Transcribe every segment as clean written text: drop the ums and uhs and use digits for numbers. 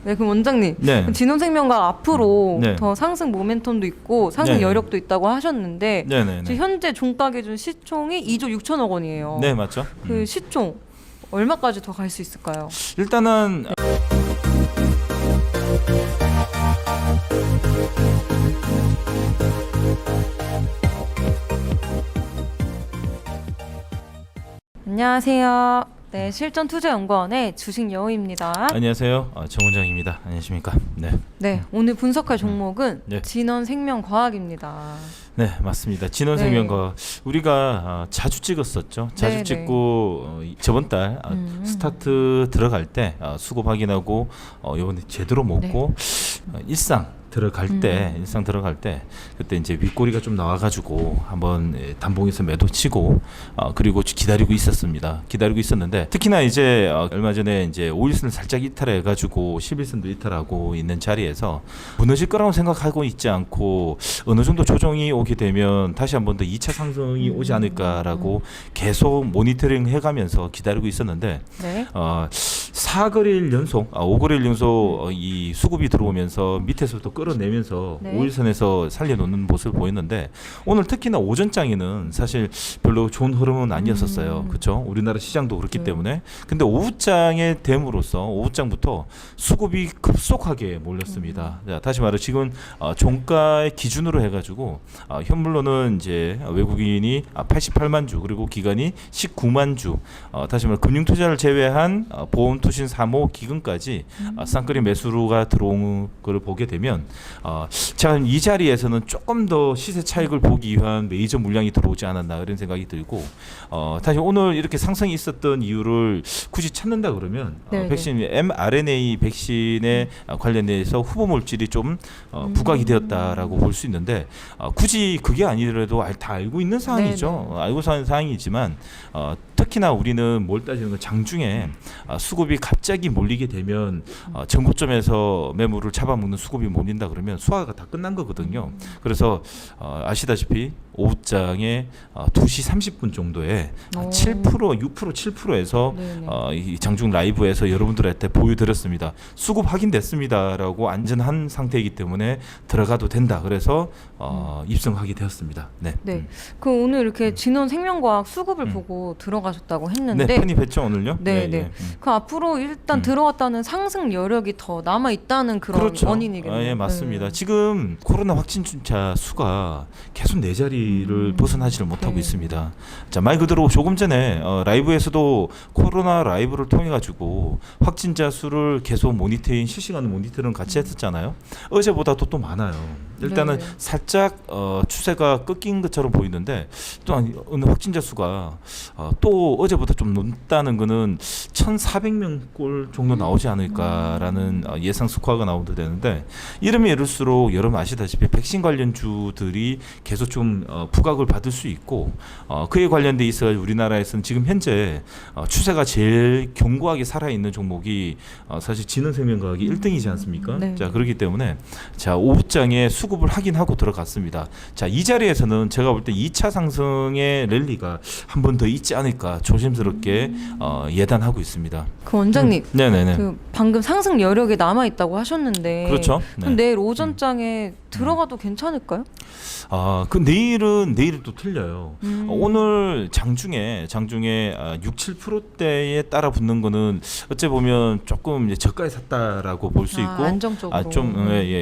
네, 그럼 원장님, 네. 진원생명과학 앞으로 네. 더 상승 모멘텀도 있고 상승 네. 여력도 있다고 하셨는데 네네네. 지금 현재 종가 기준 시총이 2조 6천억 원이에요. 네, 맞죠. 그 시총 얼마까지 더 갈 수 있을까요? 일단은 안녕하세요. 네, 실전투자연구원의 주식여우입니다. 안녕하세요. 정 원장입니다. 안녕하십니까. 네. 네, 오늘 분석할 종목은 네. 진원생명과학입니다. 네, 맞습니다. 진원생명과학 우리가 자주 찍었었죠. 자주 네, 찍고 저번 달 스타트 들어갈 때 수급 확인하고 이번에 제대로 먹고 일상 들어갈 때 그때 이제 윗꼬리가 좀 나와가지고 한번 단봉에서 매도 치고 그리고 기다리고 있었습니다. 기다리고 있었는데 특히나 이제 얼마 전에 이제 5일선을 살짝 이탈해가지고 11선도 이탈하고 있는 자리에서 무너질 거라고 생각하고 있지 않고 어느 정도 조정이 오게 되면 다시 한번 더 2차 상승이 오지 않을까라고 계속 모니터링 해가면서 기다리고 있었는데 네. 4거래일 연속, 5거래일 연속 이 수급이 들어오면서 밑에서부터 끌어내면서 네. 5일선에서 살려놓는 모습을 보였는데 오늘 특히나 오전장에는 사실 별로 좋은 흐름은 아니었었어요. 그렇죠? 우리나라 시장도 그렇기 때문에. 근데 오후장에 됨으로써 오후장부터 수급이 급속하게 몰렸습니다. 자, 다시 말해 지금 종가의 기준으로 해가지고 현물로는 이제 외국인이 88만 주 그리고 기관이 19만 주. 다시 말해 금융투자를 제외한 보험 투신 사모 기금까지 쌍끌이 매수가 들어온 걸 보게 되면 제가 이 자리에서는 조금 더 시세 차익을 보기 위한 메이저 물량이 들어오지 않았나 이런 생각이 들고 다시 오늘 이렇게 상승이 있었던 이유를 굳이 찾는다 그러면 백신 mRNA 백신에 관련해서 후보 물질이 좀 부각이 되었다라고 볼 수 있는데 굳이 그게 아니더라도 다 알고 있는 사항이죠. 알고 사는 사항이지만 특히나 우리는 뭘 따지는 건 장중에 수급이 갑자기 몰리게 되면 정고점에서 매물을 잡아먹는 수급이 몰린다 그러면 수화가 다 끝난 거거든요. 그래서 아시다시피 오후장에 2시 30분 정도에 7%, 6%, 7%에서 이 장중 라이브에서 여러분들한테 보여드렸습니다. 수급 확인됐습니다라고 안전한 상태이기 때문에 들어가도 된다. 그래서 입성하게 되었습니다. 네. 그 오늘 이렇게 진원생명과학 수급을 보고 들어가셨다고 했는데 네, 편입했죠 오늘요? 네. 그 앞으로 일단 들어갔다는 상승 여력이 더 남아 있다는 그런 원인이겠네요. 예, 맞습니다. 지금 코로나 확진자 수가 계속 네 자리를 벗어나지를 못하고 있습니다. 자, 말 그대로 조금 전에 라이브에서도 코로나 라이브를 통해 가지고 확진자 수를 계속 실시간 모니터링 같이 했었잖아요. 어제보다도 또 많아요. 일단은 살짝 추세가 꺾인 것처럼 보이는데 또 어느 확진자 수가 또 어제보다 좀 높다는 거는 1,400명 꼴 정도 나오지 않을까라는 예상 스코어가 나오도 되는데 이러면 이럴수록 여러분 아시다시피 백신 관련주들이 계속 좀 부각을 받을 수 있고 그에 관련돼 있어 우리나라에서는 지금 현재 추세가 제일 견고하게 살아있는 종목이 사실 진원생명과학이 1등이지 않습니까? 자, 그렇기 때문에 자, 오후장에 수급을 확인하고 들어갔습니다. 자, 이 자리에서는 제가 볼 때 2차 상승의 랠리가 한 번 더 있지 않을까 조심스럽게 예단하고 있습니다. 그 원장님, 그 방금 상승 여력이 남아 있다고 하셨는데, 그렇죠. 그럼 내일 오전장에 들어가도 괜찮을까요? 그 내일은 또 틀려요. 오늘 장중에 6, 7%대에 따라 붙는 거는 어째 보면 조금 이제 저가에 샀다라고 볼 수 있고, 안정적으로.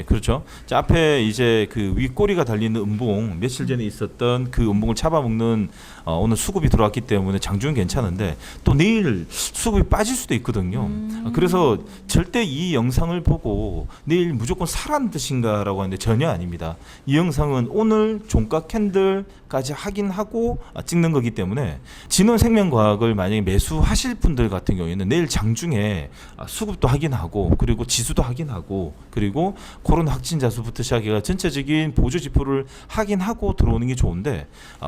그렇죠. 자, 앞에 이제 그 윗꼬리가 달리는 음봉 며칠 전에 있었던 그 음봉을 잡아먹는 오늘 수급이 들어왔기 때문에 장중은 괜찮은데 또 내일 수급이 빠질 수도 있거든요. 그래서 절대 이 영상을 보고 내일 무조건 사라는 뜻인가라고 하는데 전혀 아닙니다. 이 영상은 오늘 종가 캔들까지 확인하고 찍는 거기 때문에 진원생명과학을 만약에 매수하실 분들 같은 경우에는 내일 장중에 수급도 확인하고 그리고 지수도 확인하고 그리고 코로나 확진자 수부터 시작해가 전체적인 보조 지표를 확인하고 들어오는 게 좋은데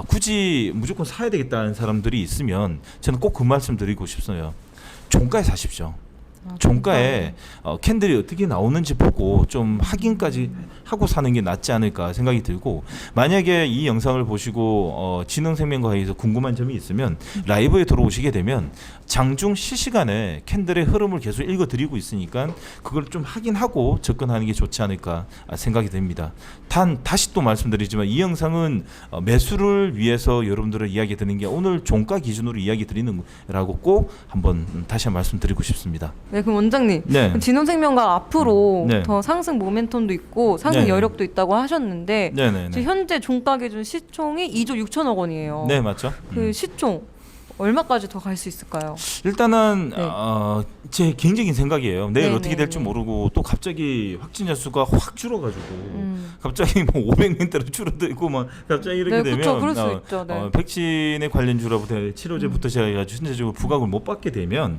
굳이 무조건 사야 되겠다는 사람들이 있으면 저는 꼭 그 말씀 드리고 싶어요. 종가에 사십시오. 종가에 캔들이 어떻게 나오는지 보고 좀 확인까지 하고 사는 게 낫지 않을까 생각이 들고, 만약에 이 영상을 보시고 진흥생명과 관해서 궁금한 점이 있으면 라이브에 들어오시게 되면 장중 실시간에 캔들의 흐름을 계속 읽어드리고 있으니까 그걸 좀 확인하고 접근하는 게 좋지 않을까 생각이 됩니다. 다시 또 말씀드리지만 이 영상은 매수를 위해서 여러분들을 이야기 드리는 게 오늘 종가 기준으로 이야기 드리는 거라고 꼭 한번 다시 말씀드리고 싶습니다. 네, 그럼 원장님, 네. 진원생명과 앞으로 네. 더 상승 모멘텀도 있고 상승 네. 여력도 있다고 하셨는데 네네네. 지금 현재 종가 기준 시총이 2조 6천억 원이에요. 네, 맞죠. 그 시총 얼마까지 더 갈 수 있을까요? 일단은 네. 제 개인적인 생각이에요. 내일 네, 어떻게 네, 될지 네. 모르고 또 갑자기 확진자 수가 확 줄어가지고 갑자기 뭐 500명대로 줄어들고 막 갑자기 이렇게 네, 되면 그쵸, 그럴 수 있죠. 네. 백신에 관련주로부터 치료제부터 시작해가지고 현재적으로 부각을 못 받게 되면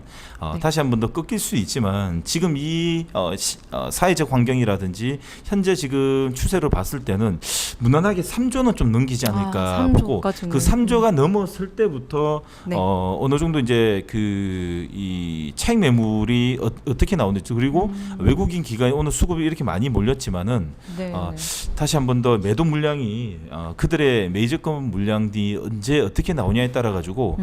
네. 다시 한 번 더 꺾일 수 있지만 지금 이 사회적 환경이라든지 현재 지금 추세를 봤을 때는 무난하게 3조는 좀 넘기지 않을까 보고, 3조까지는. 그 3조가 넘었을 때부터 네. 어느 정도 이제 이 차익 매물이 어떻게 나오는지, 그리고 외국인 기관이 오늘 수급이 이렇게 많이 몰렸지만은 네. 다시 한 번 더 매도 물량이 그들의 메이저급 물량이 언제 어떻게 나오냐에 따라 가지고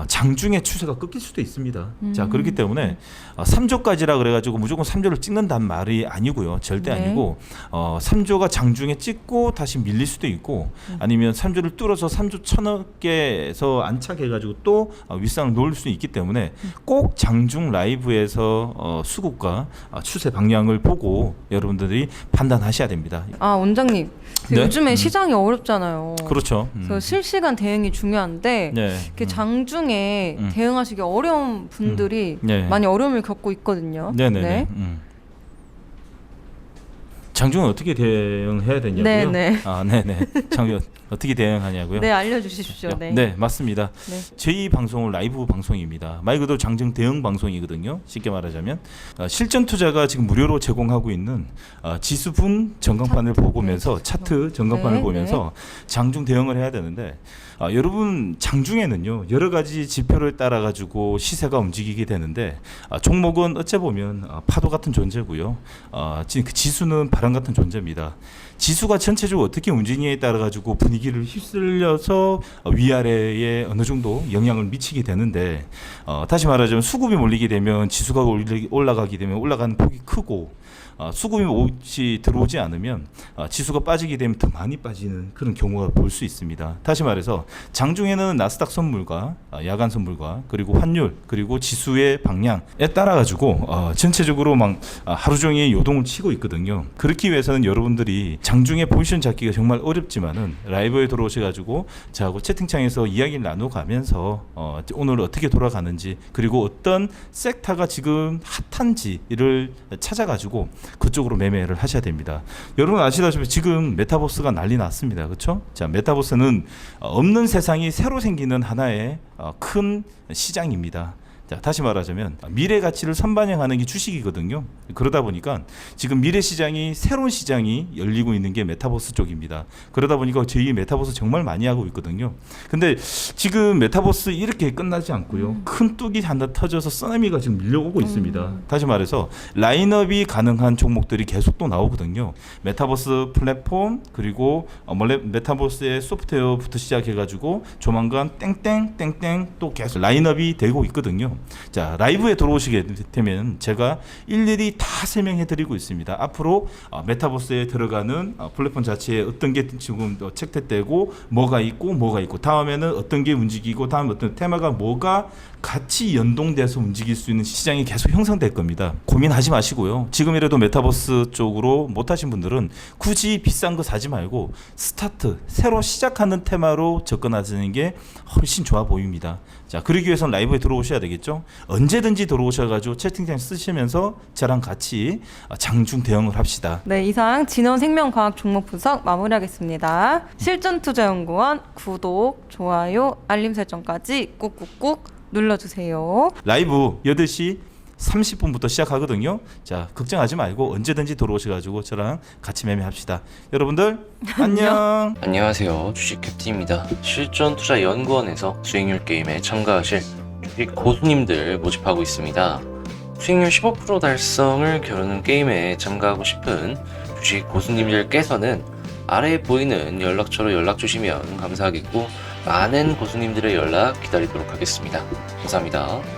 장중에 추세가 꺾일 수도 있습니다. 자, 그렇기 때문에 3조까지라 그래 가지고 무조건 3조를 찍는다는 말이 아니고요. 절대 네. 아니고 3조가 장중에 찍고 다시 밀릴 수도 있고, 아니면 3조를 뚫어서 3조 1천억 개에서 안착해 가지고 또 윗상을 놓을 수 있기 때문에 꼭 장중 라이브에서 수급과 추세 방향을 보고 여러분들이 판단하셔야 됩니다. 원장님, 네? 요즘에 시장이 어렵잖아요. 그렇죠. 그래서 실시간 대응이 중요한데 네. 이렇게 장중에 대응하시기 어려운 분들이 네. 많이 어려움을 겪고 있거든요. 네네네. 네. 장중은 어떻게 대응해야 되냐고요? 네네. 네네. 장중 어떻게 대응하냐고요? 네, 알려주십시오. 네. 네, 맞습니다. 네. 저희 방송은 라이브 방송입니다. 말 그대로 장중 대응 방송이거든요. 쉽게 말하자면 실전 투자가 지금 무료로 제공하고 있는 지수분 전광판을 보면서 차트 전광판을 네, 보면서 장중 대응을 해야 되는데, 여러분 장중에는요 여러 가지 지표를 따라 가지고 시세가 움직이게 되는데, 종목은 어째 보면 파도 같은 존재고요. 지금 그 지수는 바람 같은 존재입니다. 지수가 전체적으로 어떻게 움직이냐에 따라 가지고 분위기를 휩쓸려서 위아래에 어느 정도 영향을 미치게 되는데, 다시 말하자면 수급이 몰리게 되면 지수가 올라가게 되면 올라가는 폭이 크고, 수급이 혹시 들어오지 않으면 지수가 빠지게 되면 더 많이 빠지는 그런 경우가 볼 수 있습니다. 다시 말해서 장중에는 나스닥 선물과 야간 선물과 그리고 환율 그리고 지수의 방향에 따라 가지고 전체적으로 막 하루 종일 요동을 치고 있거든요. 그렇기 위해서는 여러분들이 장중에 포지션 잡기가 정말 어렵지만은 라이브에 들어오셔 가지고 저하고 채팅창에서 이야기를 나눠가면서 오늘 어떻게 돌아가는지, 그리고 어떤 섹터가 지금 핫한지를 찾아가지고 그쪽으로 매매를 하셔야 됩니다. 여러분 아시다시피 지금 메타버스가 난리 났습니다. 그렇죠? 자, 메타버스는 없는 세상이 새로 생기는 하나의 큰 시장입니다. 자, 다시 말하자면 미래 가치를 선반영하는 게 주식이거든요. 그러다 보니까 지금 미래 시장이, 새로운 시장이 열리고 있는 게 메타버스 쪽입니다. 그러다 보니까 저희 메타버스 정말 많이 하고 있거든요. 근데 지금 메타버스 이렇게 끝나지 않고요. 큰 뚝이 하나 터져서 쓰나미가 지금 밀려오고 있습니다. 다시 말해서 라인업이 가능한 종목들이 계속 또 나오거든요. 메타버스 플랫폼, 그리고 메타버스의 소프트웨어부터 시작해가지고 조만간 땡땡 또 계속 라인업이 되고 있거든요. 자, 라이브에 들어오시게 되면 제가 일일이 다 설명해 드리고 있습니다. 앞으로 메타버스에 들어가는 플랫폼 자체에 어떤 게 지금 책대되고 뭐가 있고 다음에는 어떤 게 움직이고 다음 어떤 테마가 뭐가 같이 연동돼서 움직일 수 있는 시장이 계속 형성될 겁니다. 고민하지 마시고요. 지금이라도 메타버스 쪽으로 못하신 분들은 굳이 비싼 거 사지 말고 스타트, 새로 시작하는 테마로 접근하시는 게 훨씬 좋아 보입니다. 자, 그러기 위해서는 라이브에 들어오셔야 되겠죠. 언제든지 들어오셔가지고 채팅창 쓰시면서 저랑 같이 장중 대응을 합시다. 네, 이상 진원생명과학 종목 분석 마무리하겠습니다. 실전투자연구원 구독, 좋아요, 알림 설정까지 꾹꾹꾹 눌러주세요. 라이브 8시 30분부터 시작하거든요. 자, 걱정하지 말고 언제든지 들어오셔가지고 저랑 같이 매매합시다. 여러분들 안녕. 안녕하세요, 주식 캡틴입니다. 실전투자연구원에서 수익률 게임에 참가하실 주식 고수님들 모집하고 있습니다. 수익률 15% 달성을 겨루는 게임에 참가하고 싶은 주식 고수님들께서는 아래에 보이는 연락처로 연락 주시면 감사하겠고, 많은 고수님들의 연락 기다리도록 하겠습니다. 감사합니다.